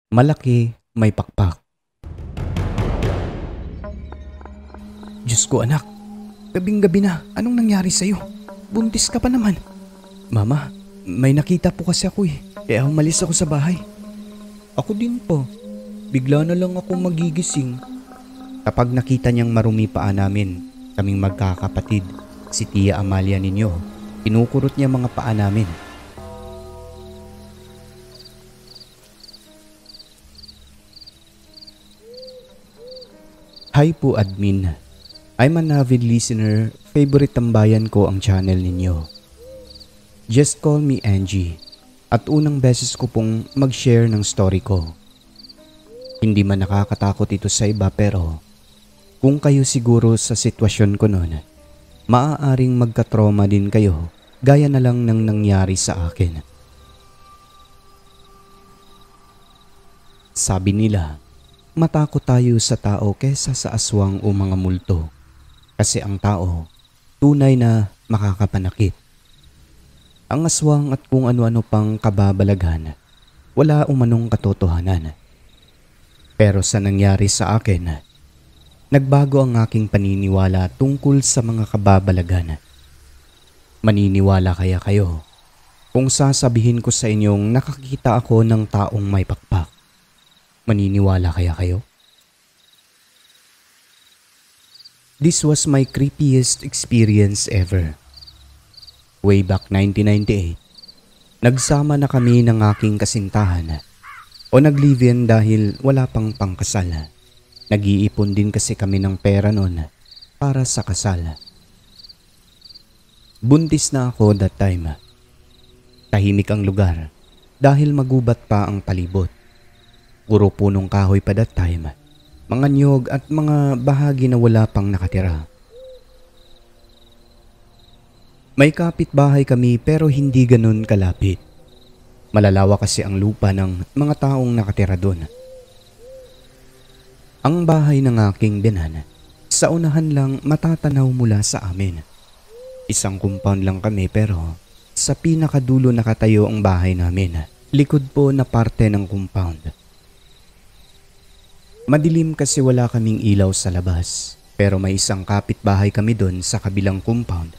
Malaki, may pakpak. Diyos ko anak, gabing-gabi na. Anong nangyari sa'yo? Buntis ka pa naman. Mama, may nakita po kasi ako eh. Kaya umalis ako sa bahay. Ako din po. Bigla na lang ako magigising. Kapag nakita niyang marumi paa namin, kaming magkakapatid, si Tia Amalia ninyo, kinukurot niya mga paa namin. Hi po admin. I'm an avid listener. Favorite tambayan ko ang channel ninyo. Just call me Angie. At unang beses ko pong mag-share ng story ko. Hindi man nakakatakot ito sa iba pero kung kayo siguro sa sitwasyon ko noon, maaaring magka-trauma din kayo gaya na lang ng nangyari sa akin. Sabi nila, matakot tayo sa tao kesa sa aswang o mga multo kasi ang tao tunay na makakapanakit. Ang aswang at kung ano-ano pang kababalaghan, wala umanong katotohanan. Pero sa nangyari sa akin, nagbago ang aking paniniwala tungkol sa mga kababalaghan. Maniniwala kaya kayo kung sasabihin ko sa inyong nakakita ako ng taong may pakpak? Maniniwala kaya kayo? This was my creepiest experience ever. Way back 1998, nagsama na kami ng aking kasintahan o nag-live-in dahil wala pang pangkasal. Nag-iipon din kasi kami ng pera noon para sa kasal. Buntis na ako that time. Tahimik ang lugar dahil magubat pa ang palibot. Puro punong kahoy pa that time, mga niyog at mga bahagi na wala pang nakatira. May kapitbahay kami pero hindi ganun kalapit. Malalawa kasi ang lupa ng mga taong nakatira doon. Ang bahay ng aking binan, sa unahan lang matatanaw mula sa amin. Isang compound lang kami pero sa pinakadulo nakatayo ang bahay namin. Likod po na parte ng compound. Madilim kasi wala kaming ilaw sa labas pero may isang kapitbahay kami doon sa kabilang compound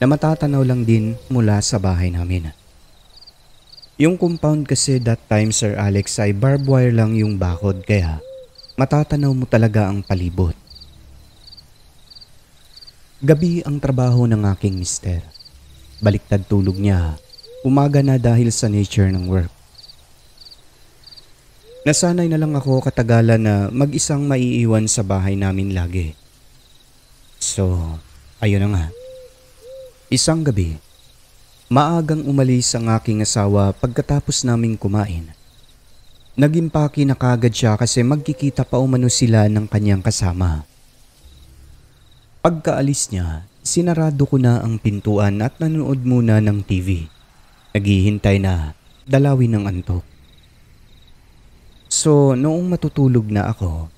na matatanaw lang din mula sa bahay namin. Yung compound kasi that time Sir Alex ay barbed wire lang yung bakod kaya matatanaw mo talaga ang palibot. Gabi ang trabaho ng aking mister. Baliktad tulog niya, umaga na dahil sa nature ng work. Nasanay na lang ako katagalan na mag-isang maiiwan sa bahay namin lagi. So, ayun na nga. Isang gabi, maagang umalis ang aking asawa pagkatapos naming kumain. Nag-impake na kagad siya kasi magkikita pa umano sila ng kanyang kasama. Pagkaalis niya, sinarado ko na ang pintuan at nanonood muna ng TV. Naghihintay na dalawin ng antok. So noong matutulog na ako,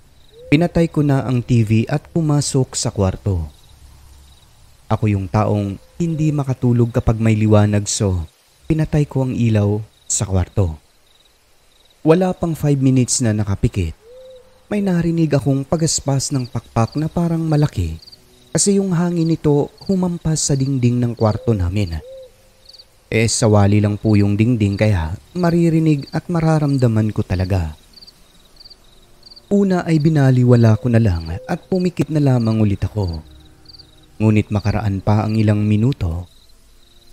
pinatay ko na ang TV at pumasok sa kwarto. Ako yung taong hindi makatulog kapag may liwanag so pinatay ko ang ilaw sa kwarto. Wala pang 5 minutes na nakapikit. May narinig akong pagaspas ng pakpak na parang malaki kasi yung hangin nito humampas sa dingding ng kwarto namin. Sawali lang po yung dingding kaya maririnig at mararamdaman ko talaga. Una ay binaliwala ko na lang at pumikit na lamang ulit ako. Ngunit makaraan pa ang ilang minuto,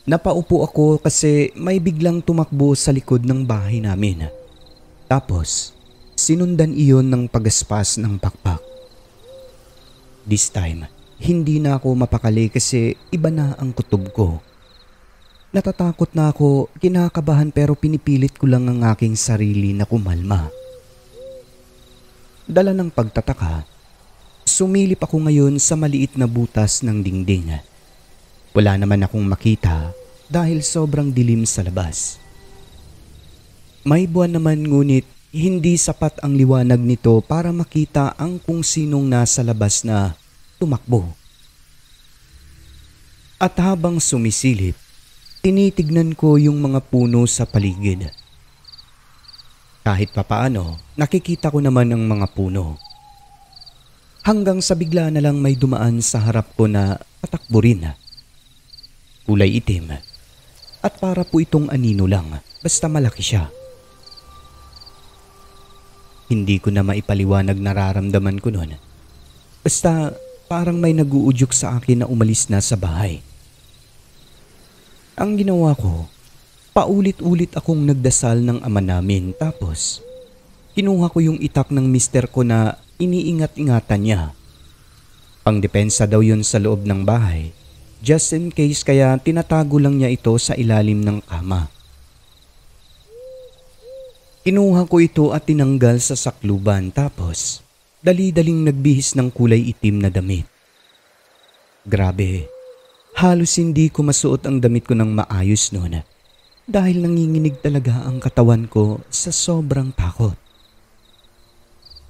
napaupo ako kasi may biglang tumakbo sa likod ng bahay namin. Tapos, sinundan iyon ng pagaspas ng pakpak. This time, hindi na ako mapakali kasi iba na ang kutob ko. Natatakot na ako, kinakabahan pero pinipilit ko lang ang aking sarili na kumalma. Dala ng pagtataka, sumilip ako ngayon sa maliit na butas ng dingding. Wala naman akong makita dahil sobrang dilim sa labas. May buwan naman ngunit hindi sapat ang liwanag nito para makita ang kung sinong nasa labas na tumakbo. At habang sumisilip, tinitignan ko yung mga puno sa paligid. Kahit papaano, nakikita ko naman ang mga puno. Hanggang sa bigla na lang may dumaan sa harap ko na patakbo rin. Kulay itim. At para po itong anino lang, basta malaki siya. Hindi ko na maipaliwanag nararamdaman ko noon. Basta parang may naguudyok sa akin na umalis na sa bahay. Ang ginawa ko, paulit-ulit akong nagdasal ng ama namin tapos kinuha ko yung itak ng mister ko na iniingat-ingatan niya. Pangdepensa daw yun sa loob ng bahay, just in case, kaya tinatago lang niya ito sa ilalim ng kama. Kinuha ko ito at tinanggal sa sakluban tapos dali-daling nagbihis ng kulay itim na damit. Grabe, halos hindi ko masuot ang damit ko ng maayos noon dahil nanginginig talaga ang katawan ko sa sobrang takot.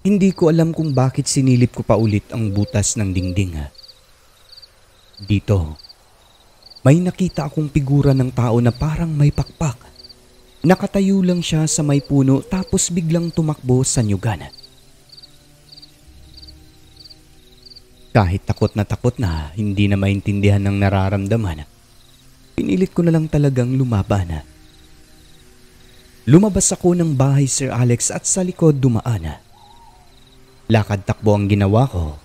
Hindi ko alam kung bakit sinilip ko pa ulit ang butas ng dingding. Dito, may nakita akong figura ng tao na parang may pakpak. Nakatayo lang siya sa may puno tapos biglang tumakbo sa nyugan. Kahit takot na hindi na maintindihan ng nararamdaman, pinilit ko na lang talagang lumaban. Lumabas ako ng bahay, Sir Alex, at sa likod dumaan. Lakad takbo ang ginawa ko.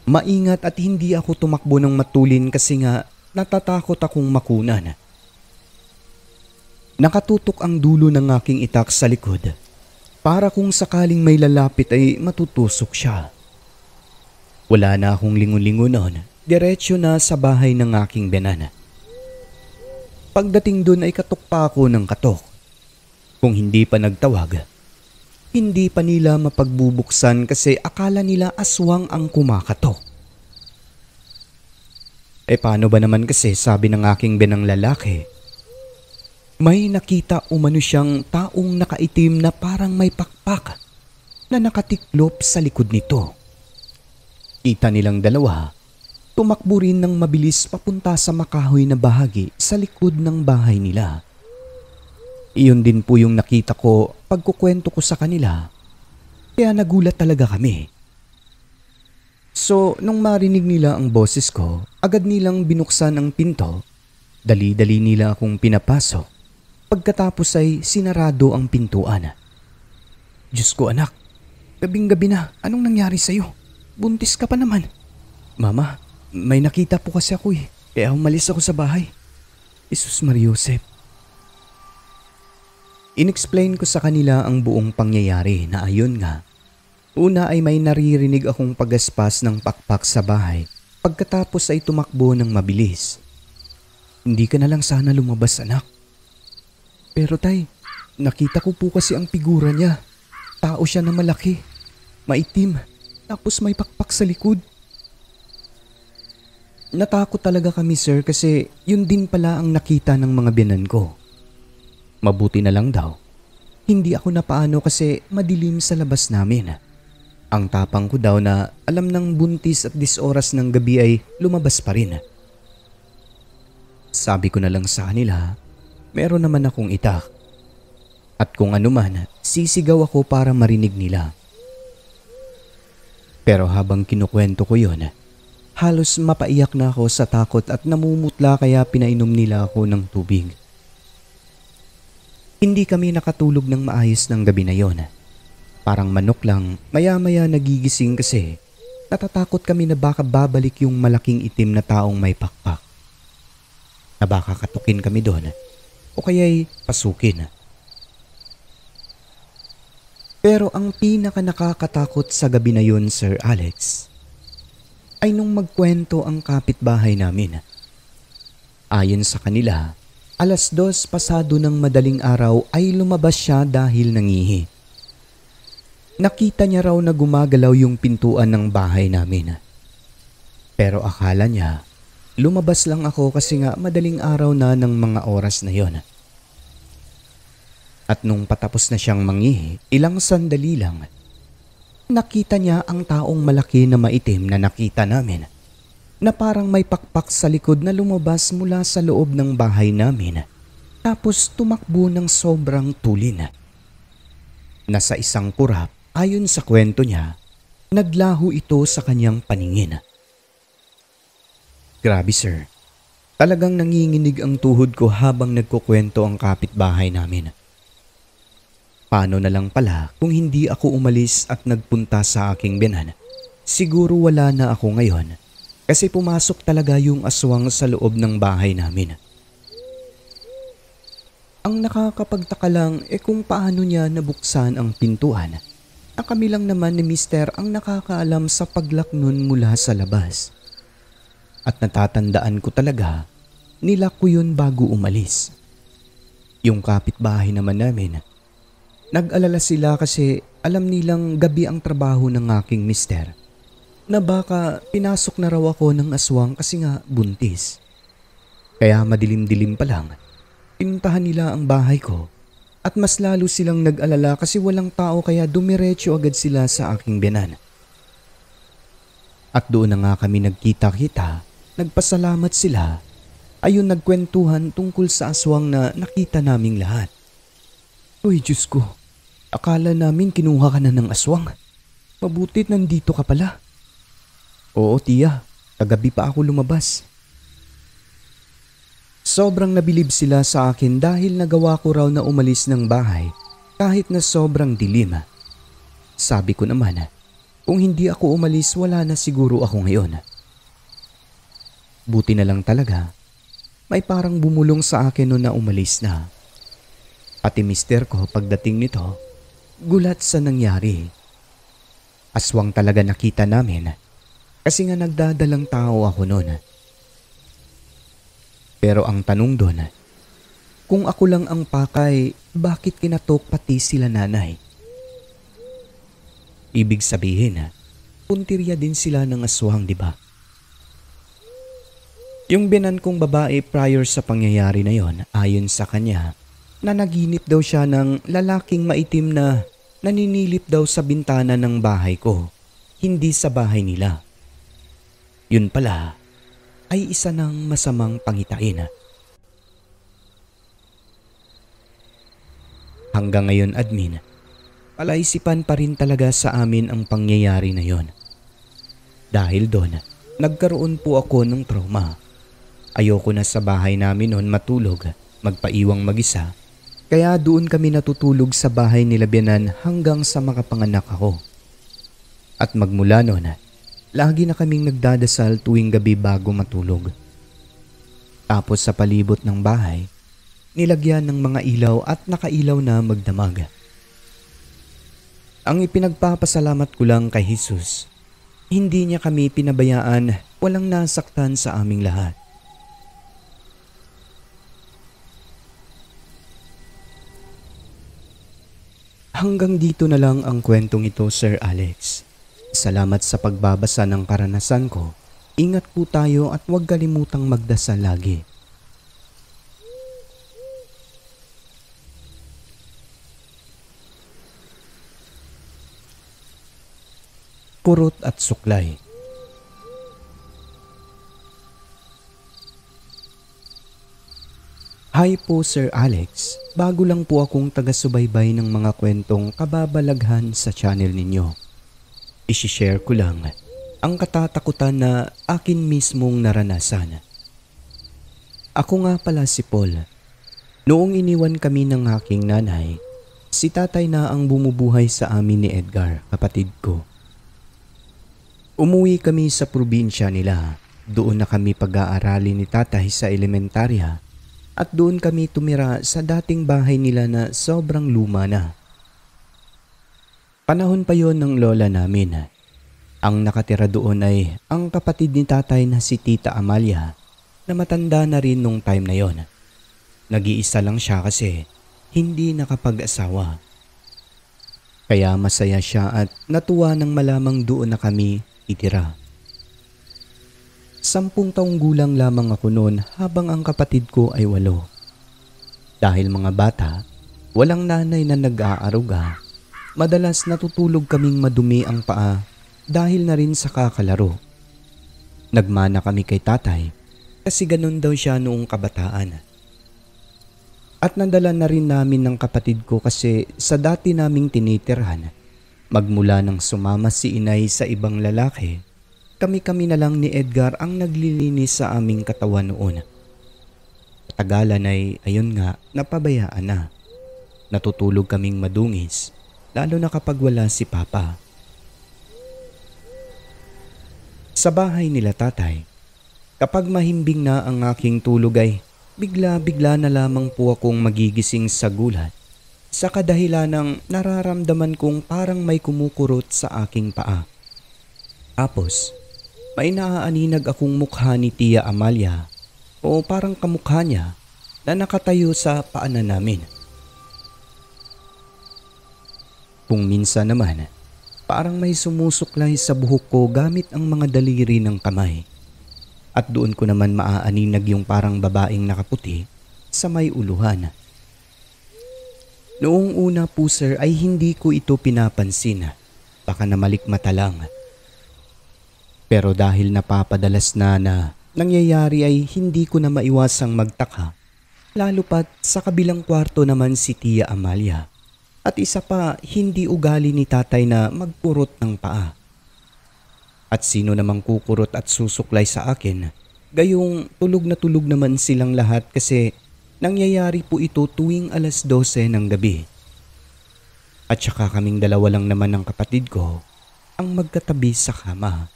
Maingat at hindi ako tumakbo ng matulin kasi nga natatakot akong makunan. Nakatutok ang dulo ng aking itak sa likod para kung sakaling may lalapit ay matutusok siya. Wala na akong lingon-lingon noon, diretsyo na sa bahay ng aking biyanan. Pagdating doon ay katok pa ako ng katok. Kung hindi pa nagtawag, hindi pa nila mapagbubuksan kasi akala nila aswang ang kumakatok. Paano ba naman kasi sabi ng aking biyanang lalaki, may nakita umano siyang taong nakaitim na parang may pakpak na nakatiklop sa likod nito. Kita nilang dalawa, tumakbo rin ng mabilis papunta sa makahoy na bahagi sa likod ng bahay nila. Iyon din po yung nakita ko pagkukwento ko sa kanila, kaya nagulat talaga kami. So nung marinig nila ang boses ko, agad nilang binuksan ang pinto, dali-dali nila akong pinapasok. Pagkatapos ay sinarado ang pintuan. Diyos ko anak, gabing-gabi na, anong nangyari sa'yo? Buntis ka pa naman. Mama, may nakita po kasi ako kaya umalis ako sa bahay. Jesus Mariosep. Inexplain ko sa kanila ang buong pangyayari na ayon nga. Una ay may naririnig akong pagaspas ng pakpak sa bahay. Pagkatapos ay tumakbo ng mabilis. Hindi ka na lang sana lumabas anak. Pero tay, nakita ko po kasi ang figura niya. Tao siya na malaki, maitim, tapos may pakpak sa likod. Natakot talaga kami sir kasi yun din pala ang nakita ng mga biyanan ko. Mabuti na lang daw, hindi ako napaano kasi madilim sa labas namin. Ang tapang ko daw na alam ng buntis at oras ng gabi ay lumabas pa rin. Sabi ko na lang sa kanila, meron naman akong itak. At kung ano man, sisigaw ako para marinig nila. Pero habang kinukwento ko yun, halos mapaiyak na ako sa takot at namumutla kaya pinainom nila ako ng tubig. Hindi kami nakatulog ng maayos ng gabi na yon. Parang manok lang, maya-maya nagigising kasi natatakot kami na baka babalik yung malaking itim na taong may pakpak. Na baka katukin kami doon o kaya'y pasukin. Pero ang pinaka nakakatakot sa gabi na yun, Sir Alex, ay nung magkwento ang kapitbahay namin. Ayon sa kanila, 2:00 pasado ng madaling araw ay lumabas siya dahil nangihi. Nakita niya raw na gumagalaw yung pintuan ng bahay namin. Pero akala niya, lumabas lang ako kasi nga madaling araw na ng mga oras na yon. At nung patapos na siyang mangihi, ilang sandali lang, nakita niya ang taong malaki na maitim na nakita namin na parang may pakpak sa likod na lumabas mula sa loob ng bahay namin tapos tumakbo ng sobrang tulin. na sa isang kurap, ayon sa kwento niya, naglaho ito sa kanyang paningin. Grabe sir, talagang nanginginig ang tuhod ko habang nagkukwento ang kapitbahay namin. Paano na lang pala kung hindi ako umalis at nagpunta sa aking biyanan? Siguro wala na ako ngayon kasi pumasok talaga yung aswang sa loob ng bahay namin. Ang nakakapagtaka lang kung paano niya nabuksan ang pintuan. Ang kami lang naman ni Mister ang nakakaalam sa paglak nun mula sa labas. At natatandaan ko talaga, nilak ko yun bago umalis. Yung kapitbahay naman namin, nag-alala sila kasi alam nilang gabi ang trabaho ng aking mister. Na baka pinasok na raw ako ng aswang kasi nga buntis. Kaya madilim-dilim pa lang, pinuntahan nila ang bahay ko. At mas lalo silang nag-alala kasi walang tao kaya dumiretso agad sila sa aking biyanan. At doon na nga kami nagkita-kita, nagpasalamat sila. Ayun nagkwentuhan tungkol sa aswang na nakita naming lahat. Uy Diyos ko, akala namin kinuha ka na ng aswang. Mabutit nandito ka pala. Oo tiya, kagabi pa ako lumabas. Sobrang nabilib sila sa akin dahil nagawa ko raw na umalis ng bahay kahit na sobrang dilim. Sabi ko naman, kung hindi ako umalis wala na siguro ako ngayon. Buti na lang talaga, may parang bumulong sa akin noon na umalis na. Pati mister ko pagdating nito, gulat sa nangyari. Aswang talaga nakita namin kasi nga nagdadalang tao ako noon. Pero ang tanong doon, kung ako lang ang pakay, bakit kinatok pati sila nanay? Ibig sabihin, puntirya din sila ng aswang, di ba? Yung biyanan kong babae prior sa pangyayari na yon, ayon sa kanya, na naginip daw siya ng lalaking maitim na naninilip daw sa bintana ng bahay ko, hindi sa bahay nila. Yun pala, ay isa ng masamang pangitain. Hanggang ngayon admin, palaisipan pa rin talaga sa amin ang pangyayari na yon. Dahil doon, nagkaroon po ako ng trauma. Ayoko na sa bahay namin noon matulog, magpaiwang mag-isa. Kaya doon kami natutulog sa bahay nila biyanan hanggang sa makapanganak ako. At magmula noon, lagi na kaming nagdadasal tuwing gabi bago matulog. Tapos sa palibot ng bahay, nilagyan ng mga ilaw at nakailaw na magdamag. Ang ipinagpapasalamat ko lang kay Jesus, hindi niya kami pinabayaan, walang nasaktan sa aming lahat. Hanggang dito na lang ang kwentong ito, Sir Alex. Salamat sa pagbabasa ng karanasan ko. Ingat po tayo at huwag kalimutang magdasal lagi. Kurot at suklay. Hi po Sir Alex, bago lang po akong taga-subaybay ng mga kwentong kababalaghan sa channel ninyo. I-share ko lang ang katatakutan na akin mismong naranasan. Ako nga pala si Paul. Noong iniwan kami ng aking nanay, si tatay na ang bumubuhay sa amin ni Edgar, kapatid ko. Umuwi kami sa probinsya nila. Doon na kami pag-aaralin ni tatay sa elementarya at doon kami tumira sa dating bahay nila na sobrang luma na. Panahon pa yon ng lola namin. Ang nakatira doon ay ang kapatid ni tatay na si Tita Amalia na matanda na rin nung time na yon. Nag-iisa lang siya kasi hindi nakapag-asawa. Kaya masaya siya at natuwa nang malamang doon na kami itira. 10 taong gulang lamang ako noon habang ang kapatid ko ay 8. Dahil mga bata, walang nanay na nag-aaruga. Madalas natutulog kaming madumi ang paa dahil na rin sa kakalaro. Nagmana kami kay tatay kasi ganun daw siya noong kabataan. At nadala na rin namin ng kapatid ko kasi sa dati naming tinitirhan, magmula nang sumama si inay sa ibang lalaki, kami-kami na lang ni Edgar ang naglilinis sa aming katawan noon. Katagalan ay ayun nga napabayaan na. Natutulog kaming madungis, lalo na kapag wala si Papa. Sa bahay nila tatay, kapag mahimbing na ang aking tulog ay bigla-bigla na lamang po akong magigising sa gulat sa kadahilan ng nararamdaman kong parang may kumukurot sa aking paa. Tapos, may naaaninag akong mukha ni Tia Amalia o parang kamukha niya na nakatayo sa paanan namin. Kung minsan naman, parang may sumusuklay sa buhok ko gamit ang mga daliri ng kamay. At doon ko naman maaaninag yung parang babaeng nakaputi sa may uluhan. Noong una po sir ay hindi ko ito pinapansin. Baka namalikmata lang. Pero dahil napapadalas na nangyayari ay hindi ko na maiwasang magtaka. Lalo pat sa kabilang kwarto naman si Tia Amalia. At isa pa, hindi ugali ni tatay na magpurot ng paa. At sino namang kukurot at susuklay sa akin, gayong tulog na tulog naman silang lahat kasi nangyayari po ito tuwing 12:00 ng gabi. At saka kaming dalawa lang naman ng kapatid ko ang magkatabi sa kama.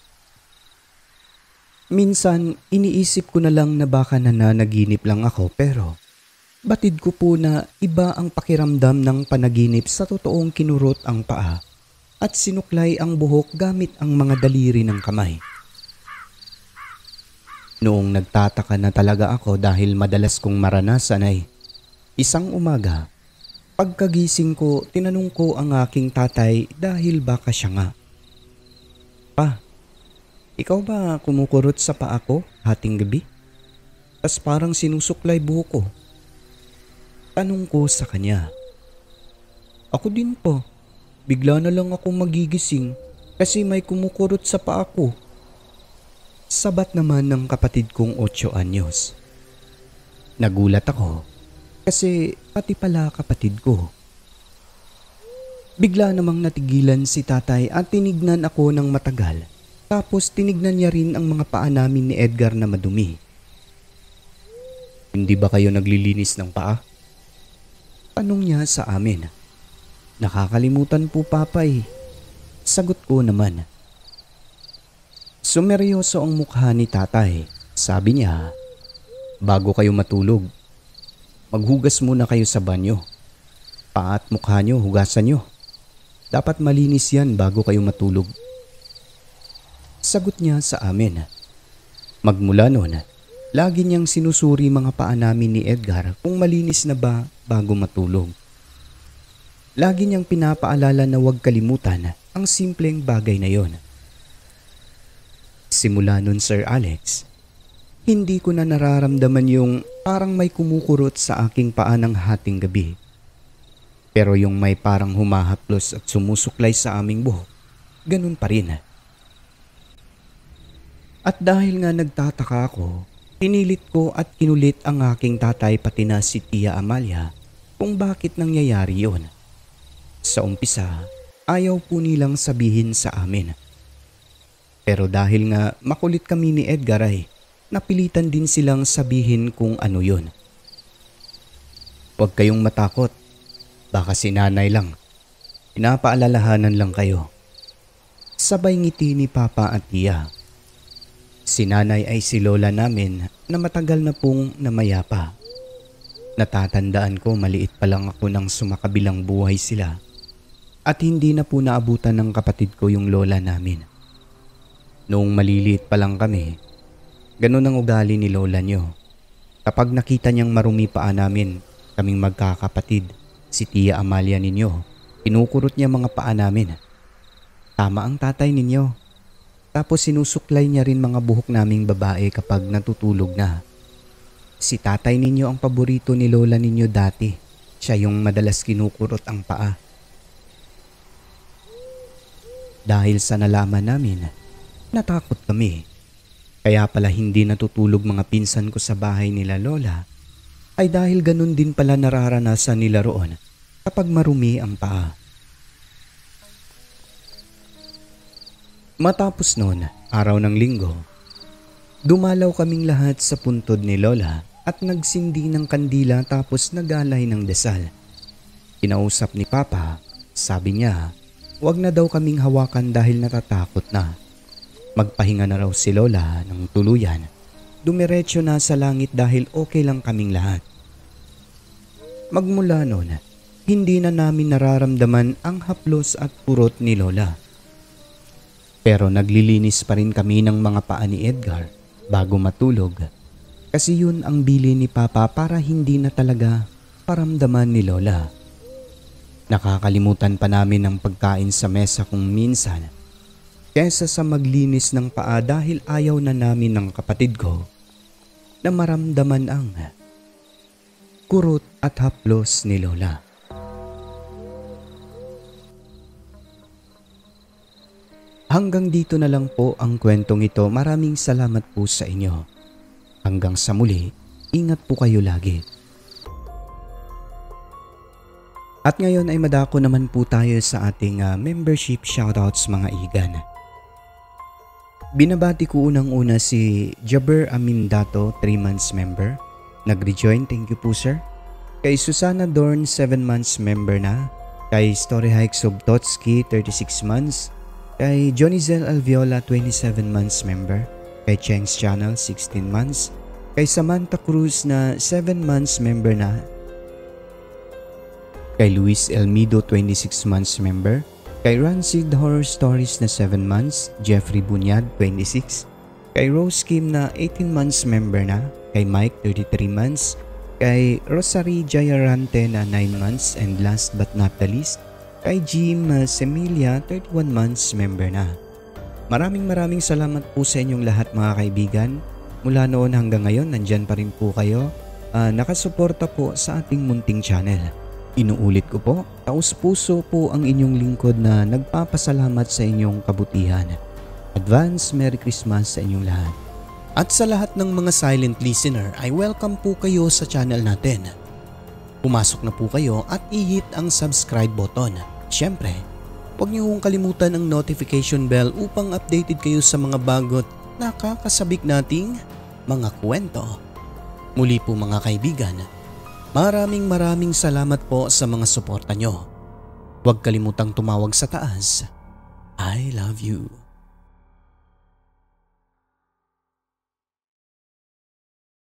Minsan, iniisip ko na lang na baka nananaginip lang ako pero batid ko po na iba ang pakiramdam ng panaginip sa totoong kinurot ang paa at sinuklay ang buhok gamit ang mga daliri ng kamay. Noong nagtataka na talaga ako dahil madalas kong maranasan ay isang umaga, pagkagising ko tinanong ko ang aking tatay dahil baka siya nga. Pa, ikaw ba kumukurot sa paa ko hating gabi? Tas parang sinusuklay buhok ko. Tanong ko sa kanya. Ako din po. Bigla na lang ako magigising kasi may kumukurot sa paa ko. Sabat naman ng kapatid kong 8 anyos. Nagulat ako kasi pati pala kapatid ko. Bigla namang natigilan si tatay at tinignan ako ng matagal. Tapos tinignan niya rin ang mga paa namin ni Edgar na madumi. Hindi ba kayo naglilinis ng paa? Tanong niya sa amin. Nakakalimutan po papa eh. Sagot ko naman. Sumeryoso ang mukha ni tatay. Sabi niya, bago kayo matulog, maghugas muna kayo sa banyo. Paa at mukha niyo hugasan niyo. Dapat malinis yan bago kayo matulog. Sagot niya sa amin. Magmula noon, lagi niyang sinusuri mga paa namin ni Edgar kung malinis na ba bago matulog. Lagi niyang pinapaalala na huwag kalimutan ang simpleng bagay na yon. Simula nun Sir Alex, hindi ko na nararamdaman yung parang may kumukurot sa aking paa ng hating gabi. Pero yung may parang humahaplos at sumusuklay sa aming buhok, ganun pa rin. At dahil nga nagtataka ako, pinilit ko at kinulit ang aking tatay pati na si Tia Amalia kung bakit nangyayari yon. Sa umpisa, ayaw po nilang sabihin sa amin. Pero dahil nga makulit kami ni Edgar ay napilitan din silang sabihin kung ano yon. Huwag kayong matakot, baka si nanay lang. Pinapaalalahanan lang kayo. Sabay ngiti ni Papa at Tia. Si nanay ay si lola namin na matagal na pong namayapa. Natatandaan ko maliit pa lang ako nang sumakabilang buhay sila. At hindi na po naabutan ng kapatid ko yung lola namin. Noong maliliit pa lang kami, ganun ang ugali ni lola nyo. Kapag nakita niyang marumi paa namin, kaming magkakapatid, si Tia Amalia ninyo, kinukurot niya mga paa namin. Tama ang tatay ninyo. Tapos sinusuklay niya rin mga buhok naming babae kapag natutulog na. Si tatay ninyo ang paborito ni lola ninyo dati. Siya yung madalas kinukurot ang paa. Dahil sa nalaman namin, natakot kami. Kaya pala hindi natutulog mga pinsan ko sa bahay nila lola ay dahil ganun din pala nararanasan nila roon kapag marumi ang paa. Matapos noon, araw ng linggo, dumalaw kaming lahat sa puntod ni Lola at nagsindi ng kandila tapos nagalay ng dasal. Kinausap ni Papa, sabi niya, wag na daw kaming hawakan dahil natatakot na. Magpahinga na raw si Lola ng tuluyan. Dumiretso na sa langit dahil okay lang kaming lahat. Magmula noon, hindi na namin nararamdaman ang haplos at purot ni Lola. Pero naglilinis pa rin kami ng mga paa ni Edgar bago matulog. Kasi yun ang bili ni Papa para hindi na talaga paramdaman ni Lola. Nakakalimutan pa namin ang pagkain sa mesa kung minsan kesa sa maglinis ng paa dahil ayaw na namin ng kapatid ko na maramdaman ang kurot at haplos ni Lola. Hanggang dito na lang po ang kwentong ito. Maraming salamat po sa inyo. Hanggang sa muli, ingat po kayo lagi. At ngayon ay madako naman po tayo sa ating membership shoutouts mga igan. Binabati ko unang-una si Jaber Amindato, 3 months member. Nag-rejoin, thank you po sir. Kay Susana Dorn, 7 months member na. Kay Story Hikes of Totski, 36 months. Kay Jonizel Alviola, 27 months member. Kay Cheng's Channel, 16 months. Kay Samantha Cruz na 7 months member na. Kay Luis Elmido, 26 months member. Kay Rancid Horror Stories na 7 months. Jeffrey Bunyad, 26. Kay Rose Kim na 18 months member na. Kay Mike, 33 months. Kay Rosary Jayarante na 9 months. And last but not the least, kay Jim Semilia, 31 months member na. Maraming salamat po sa inyong lahat mga kaibigan. Mula noon hanggang ngayon, nandyan pa rin po kayo. Nakasuporta po sa ating munting channel. Inuulit ko po, taos puso po ang inyong lingkod na nagpapasalamat sa inyong kabutihan. Advance Merry Christmas sa inyong lahat. At sa lahat ng mga silent listener ay welcome po kayo sa channel natin. Pumasok na po kayo at i-hit ang subscribe button. Siyempre, huwag niyo kong kalimutan ang notification bell upang updated kayo sa mga bagot nakakasabik nating mga kwento. Muli po mga kaibigan, maraming salamat po sa mga suporta nyo. Huwag kalimutang tumawag sa taas. I love you.